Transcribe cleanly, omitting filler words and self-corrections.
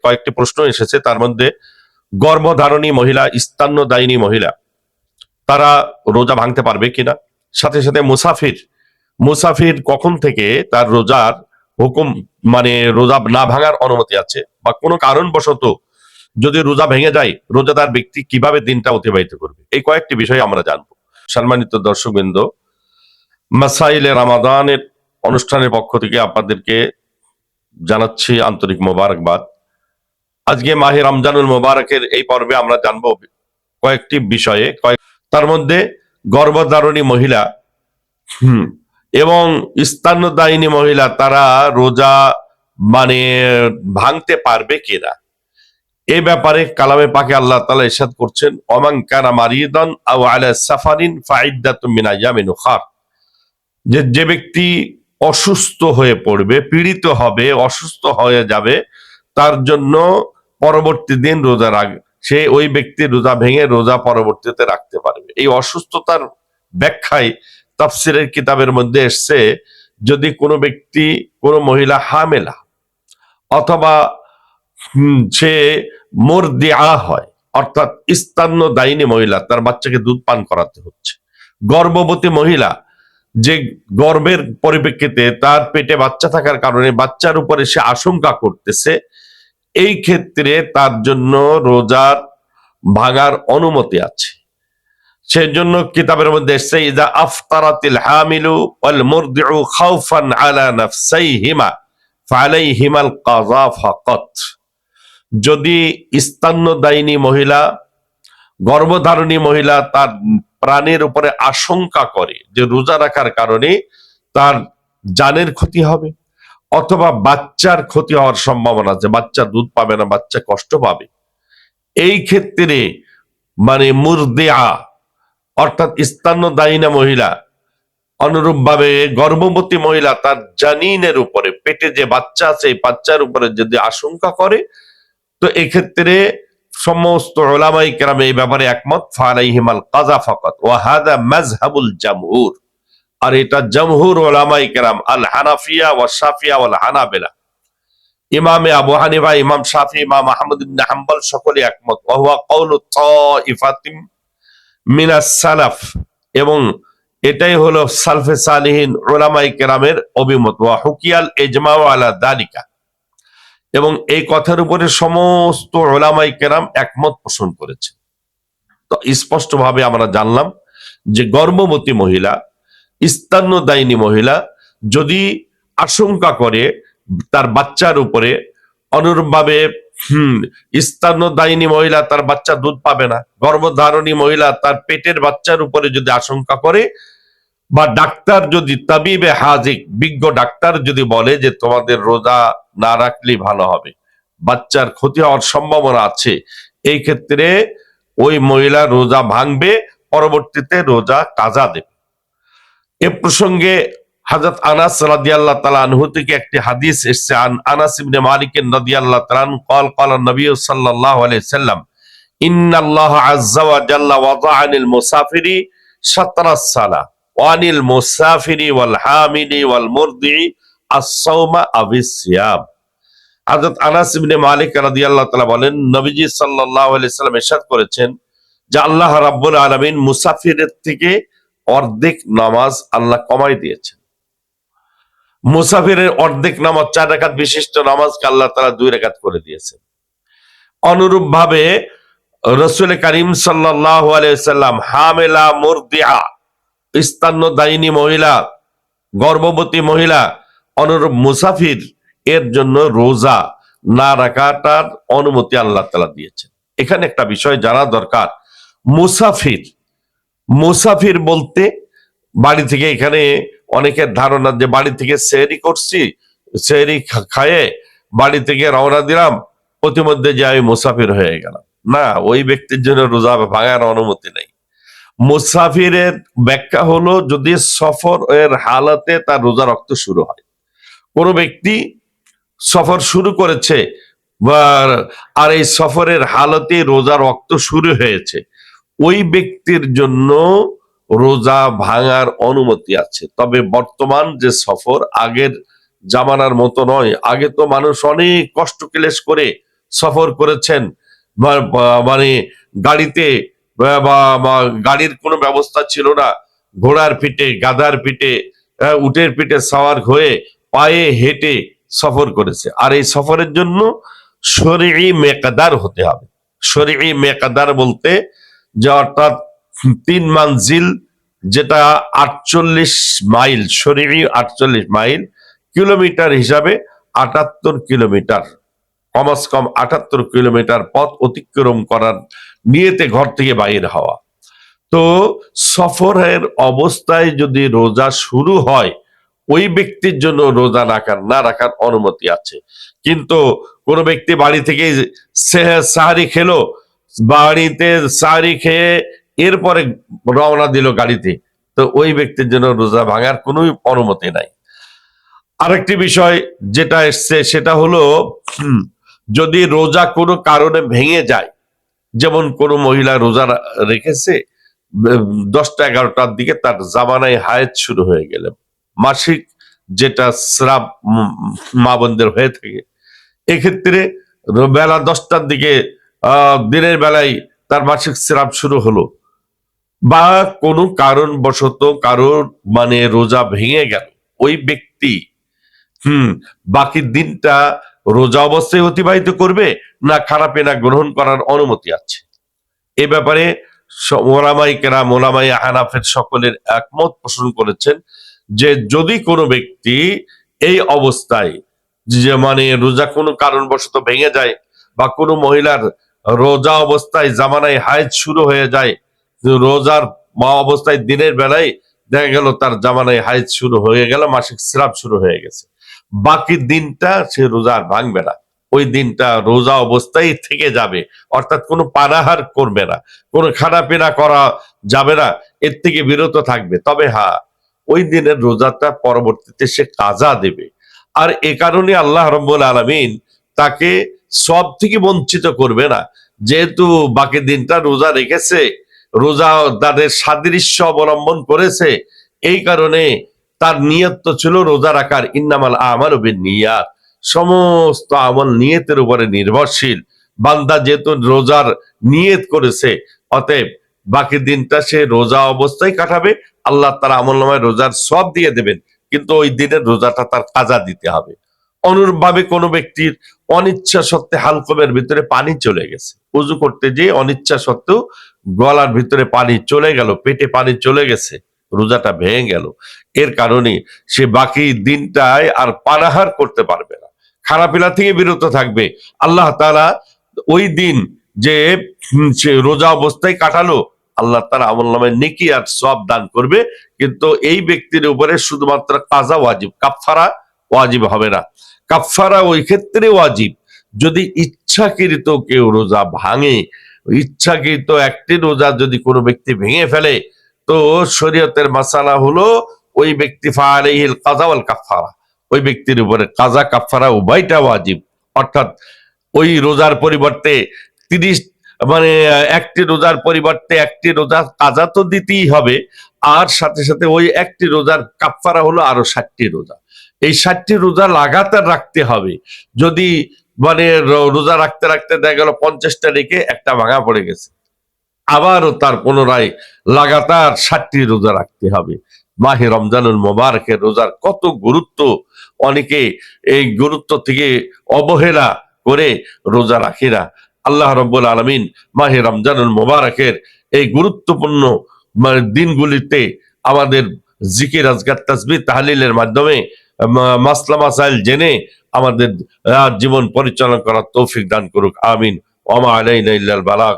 কয়েকটি প্রশ্ন এসেছে, তার মধ্যে গর্ভধারণী মহিলা, স্তন্যদায়িনী মহিলা তারা রোজা ভাঙতে পারবে কিনা, সাথে সাথে মুসাফির মুসাফির কখন থেকে তার রোজার হুকুম মানে রোজা না ভাঙার অনুমতি আছে, বা কোনো কারণবশত যদি রোজা ভেঙে যায় রোজাদার ব্যক্তি কিভাবে দিনটা অতিবাহিত করবে, এই কয়েকটি বিষয় আমরা জানবো। সম্মানিত দর্শকবৃন্দ, মাসাইলে রামাদানের অনুষ্ঠানের পক্ষ থেকে আপনাদেরকে জানাচ্ছি আন্তরিক মোবারকবাদ। আজকে মাহে রমজানুল মোবারকের এই পর্বে আমরা জানবো কয়েকটি বিষয়ে। তার মধ্যে গর্ভধারণী মহিলা এবং স্তন্যদায়িনী মহিলা তারা রোজা ভাঙতে পারবে কিনা, এই ব্যাপারে কালামে পাকে আল্লাহ তাআলা ইরশাদ করছেন, ওমান কানা মারিদান আও আলা সাফারিন ফাইদ্দাতুম মিন আইয়ামিন উখার। যে ব্যক্তি অসুস্থ হয়ে পড়বে, পীড়িত হবে, অসুস্থ হয়ে যাবে, তার জন্য পরবর্তী দিন রোজা সে ওই ব্যক্তি রোজা ভেঙে রোজা পরবর্তীতে রাখতে পারবে। এই অসুস্থতার ব্যাখ্যায় তাফসীরের কিতাবের মধ্যে এসছে, যদি কোনো ব্যক্তি, কোনো মহিলা হামেলা অথবা সে মুরদিআ হয়, অর্থাৎ স্তন্যদায়িনী মহিলা, তার বাচ্চাকে দুধ পান করাতে হচ্ছে, গর্ভবতী মহিলা যে গর্ভের পরিপ্রেক্ষিতে তার পেটে বাচ্চা থাকার কারণে বাচ্চার উপরে সে আশঙ্কা করতেছে, এই ক্ষেত্রে তার জন্য রোজার ভাঙার অনুমতি আছে। সেজন্য কিতাবের মধ্যে এসেছে, ইযা আফতারাতিল হামিলু ওয়াল মুরদিউ খাউফান আলা নাফসাইহিমা ফালাইহিমাল কাযা ফাকাত। যদি স্তন্যদায়িনী মহিলা, গর্ভধারণী মহিলা তার প্রাণের উপরে আশঙ্কা করে যে রোজা রাখার কারণে তার জানের ক্ষতি হবে অথবা বাচ্চার ক্ষতি হওয়ার সম্ভাবনা আছে, বাচ্চা দুধ পাবে না, বাচ্চা কষ্ট পাবে, এই ক্ষেত্রে মুরদিআ অর্থাৎ স্তন্যদায়িনী মহিলা, অনুরূপভাবে গর্ভবতী মহিলা তার জানিনের উপরে, পেটে যে বাচ্চা আছে এই বাচ্চার উপরে যদি আশঙ্কা করে, তো এক্ষেত্রে সমস্ত উলামায়ে কেরাম এই ব্যাপারে একমত, ফালাইহিমাল কাযা ফাকাত ওয়া হাযা মাযহাবুল জামহুর। আর এটা জামহুর উলামায়ে কেরাম আল হানাফিয়া ওয়া শাফিয়া ওয়াল হানাবিলা, ইমামে আবু হানিফা, ইমাম শাফি, ইমাম আহমদ ইবনে হাম্বল সকলে একমত। ওয়া হুয়া কাউলু তাইফাতিম মিনাস সালাফ, এবং এটাই হলো সালফে সালিহিন উলামায়ে কেরামের অভিমত। ওয়া হুকিয়াল ইজমাউ আলা যালিকা, এবং এই কথার উপরে সমস্ত উলামায়ে কেরাম একমত পোষণ করেছে। তো স্পষ্টভাবে আমরা জানলাম যে গর্ভবতী মহিলা, স্তন্যদায়িনী মহিলা যদি আশঙ্কা করে তার বাচ্চার উপরে, অনুরূপভাবে স্তন্যদায়িনী মহিলা তার বাচ্চা দুধ পাবে না, গর্ভধারণী মহিলা তার পেটের বাচ্চার উপরে যদি আশঙ্কা করে, বা ডাক্তার যদি তাবিবে হাজিক, বিজ্ঞ ডাক্তার যদি বলে যে তোমাদের রোজা না রাখলেই ভালো হবে, বাচ্চার ক্ষতি হওয়ার সম্ভাবনা আছে, এই ক্ষেত্রে ওই মহিলা রোজা ভাঙবে, পরবর্তীতে রোজা কাজা দেবে। এ প্রসঙ্গে হযরত আনাস রাদিয়াল্লাহু তাআলা আনহু থেকে একটি হাদিস এসেছে, আনাস ইবনে মালিক রাদিয়াল্লাহু তাআলা قال قال النبي صلى الله عليه وسلم ان الله عز وجل وضع عن المسافر شطر الصلاه وعن المسافر والحامل والمرضع الصوم او الصيام। হযরত আনাস ইবনে মালিক রাদিয়াল্লাহু তাআলা বলেন, নবীজি সাল্লাল্লাহু আলাইহি সাল্লাম ইরশাদ করেছেন যে আল্লাহ রাব্বুল আলামিন মুসাফিরের থেকে অর্ধেক নামাজ আল্লাহ কমাই দিয়েছেন। মুসাফিরের অর্ধেক নামাজ, 4 রাকাত বিশিষ্ট নামাজকে আল্লাহ তাআলা 2 রাকাত করে দিয়েছেন। অনুরূপ ভাবে রাসূল করিম সাল্লাল্লাহু আলাইহি ওয়াসাল্লাম হামেলা, মুরদিআ, স্তন্যদায়িনী মহিলা, গর্ভবতী মহিলা, অনুরূপ মুসাফির এর জন্য রোজা না রাখাটার অনুমতি আল্লাহ তাআলা দিয়েছেন। এখানে একটা বিষয় জানা দরকার, মুসাফির বলতে বাড়ি থেকে, এখানে অনেকের ধারণা যে বাড়ি থেকে সেহরি করছি, সেহরি খায়ে বাড়ি থেকে রওনা দিলাম, প্রতিমধ্যে যে আমি মুসাফির হয়ে গেলাম, না, ওই ব্যক্তির জন্য রোজা ভাঙার অনুমতি নেই। মুসাফিরের ব্যাখ্যা হলো যদি সফর এর হালাতে তার রোজা রক্ত শুরু হয়, কোনো ব্যক্তি সফর শুরু করেছে আর এই সফরের হালতে রোজা রক্ত শুরু হয়েছে, ওই ব্যক্তির জন্য রোজা ভাঙার অনুমতি আছে। তবে বর্তমান যে সফর আগের জামানার মতো নয়, আগে তো মানুষ অনেক কষ্ট ক্লেশ করে সফর করেছেন, মানে গাড়িতে বা গাড়ির কোনো ব্যবস্থা ছিল না, ঘোড়ার পিঠে, গাধার পিঠে, উটের পিঠে সাওয়ার হয়ে পায়ে হেঁটে সফর করেছে। আর এই সফরের জন্য শরঈ মেকদার হতে হবে। শরঈ মেকদার বলতে যে অর্থাৎ 3 মানজিল, যেটা 48 মাইল, শরঈ 48 মাইল, কিলোমিটার হিসাবে 78 কিলোমিটার, কমাস কম 78 কিলোমিটার পথ অতিক্রম করার নিয়তে ঘর থেকে বাইর হওয়া। তো সফরের অবস্থায় যদি রোজা শুরু হয়, ওই ব্যক্তির জন্য রোজা না রাখার অনুমতি আছে। কিন্তু কোনো ব্যক্তি বাড়ি থেকে সাহারি খেলো, বাড়িতে সাহারি খেয়ে এরপরে রওনা দিল গাড়িতে, তো ওই ব্যক্তির জন্য রোজা ভাঙার কোনো অনুমতি নাই। আরেকটি বিষয় যেটা এসছে সেটা হলো, যদি রোজা কোনো কারণে ভেঙে যায়, যেমন কোনো মহিলা রোজা রেখেছে, 10টা 11টার দিকে তার জামানায় হায়েজ শুরু হয়ে গেল, মাসিক যেটা স্রাব মা বোনদের হয়ে থাকে, এক্ষেত্রে বেলা 10টার দিকে দিনের বেলায় তার মাসিক স্রাব শুরু হলো, বা কোনো কারণবশত কারোর মানে রোজা ভেঙে গেল, ওই ব্যক্তি বাকি দিনটা রোজা অবস্থায় অতিবাহিত করবে না খারাপে না গ্রহণ করার অনুমতি আছে। এ ব্যাপারে ওলামায়ে কেরাম, ওলামায়ে হানাফের সকলের একমত পোষণ করেছেন যে যদি কোনো ব্যক্তি এই অবস্থায় যে মানে রোজা কোনো কারণবশত ভেঙে যায়, বা কোনো মহিলার রোজা অবস্থায় জামানায় হায়েজ শুরু হয়ে যায়, রোজার অবস্থায় দিনের বেলায় দেখা গেল তার জামানায় হায়েজ শুরু হয়ে গেল, মাসিক স্রাব শুরু হয়ে গেছে, বাকি দিনটা সে রোজা আর ভাঙবে না, ওই দিনটা রোজা অবস্থায় থেকে যাবে, অর্থাৎ কোনো পানাহার করবে না, কোনো খানাপিনা করা যাবে না, এর থেকে বিরত থাকবে। তবে হ্যাঁ, ওই দিনের রোজাটা পরবর্তীতে সে কাজা দেবে। আর এ কারণে আল্লাহ রাব্বুল আলামিন তাকে সব থেকে বঞ্চিত করবে না, যেহেতু বাকি দিনটা রোজা রেখেছে, রোজা তাদের সাদৃশ্য অবলম্বন করেছে, এই কারণে তার নিয়ত তো ছিল রোজা রাখার, ইন্নামাল আমালু বিন্নিয়াত, সমস্ত আমল নিয়তের উপরে নির্ভরশীল। বান্দা যেহেতু রোজার নিয়ত করেছে, অতএব বাকি দিনটা সে রোজা অবস্থায় কাটাবে, আল্লাহ তার আমলনামায় রোজার সব দিয়ে দেবেন, কিন্তু ওই দিনের রোজাটা তার কাজা দিতে হবে। অনুরূপভাবে কোনো ব্যক্তির অনিচ্ছা সত্ত্বে হালকমের ভিতরে পানি চলে গেছে, উজু করতে যেয়ে অনিচ্ছা সত্ত্বেও গলার ভিতরে পানি চলে গেল, পেটে পানি চলে গেছে, রোজাটা ভেঙে গেল, এর কারণে সে বাকি দিনটায় আর পানাহার করতে পারবে না, খারাপিলা থেকে বিরত থাকবে। আল্লাহ তাআলা ওই দিন যে সে রোজা অবস্থায় কাটালো, আল্লাহ তাআলা আমলনামায় নেকি আর সওয়াব দান করবে, কিন্তু এই ব্যক্তির উপরে শুধুমাত্র কাজা ওয়াজিব, কাফফারা ওয়াজিব হবে না। কাফফারা ওই ক্ষেত্রে ওয়াজিব যদি ইচ্ছাকৃত কেউ রোজা ভাঙে, ইচ্ছাকৃত একটি রোজা যদি কোনো ব্যক্তি ভেঙে ফেলে, তো শরীয়তের মাসালা হলো ওই ব্যক্তি ফাআলাইহিল কাযা ওয়াল কাফফারা, ওই ব্যক্তির উপরে কাজা কাফফারা উভয়টা ওয়াজিব। অর্থাৎ ওই রোজার পরিবর্তে 30 মানে একটি রোজার পরিবর্তে একটি রোজা কাজা তো দিতেই হবে, আর সাথে সাথে ওই একটি রোজার কাফফারা হলো আরো 60টি রোজা। এই 60টি রোজা লাগাতার রাখতে হবে। যদি মানে রোজা রাখতে রাখতে দেখা গেল 50টা রেখে একটা ভাঙা পড়ে গেছে, আবারও তার পুনরায় লাগাতার 60টি রোজা রাখতে হবে। মাহে রমজানুল মোবারকের রোজার কত গুরুত্ব, অনেকে এই গুরুত্ব থেকে অবহেলা করে রোজা রাখে না। আল্লাহ রাব্বুল আলামিন মাহে রমজানুল মোবারকের এই গুরুত্বপূর্ণ দিনগুলিতে আমাদের জিকির, আজকার, তাসবিহ, তাহলিলের মাধ্যমে মাসলা মাসাইল জেনে আমাদের জীবন পরিচালনা করার তৌফিক দান করুক। আমিন। ওয়া মা আলাইনা ইল্লাল বালাগ।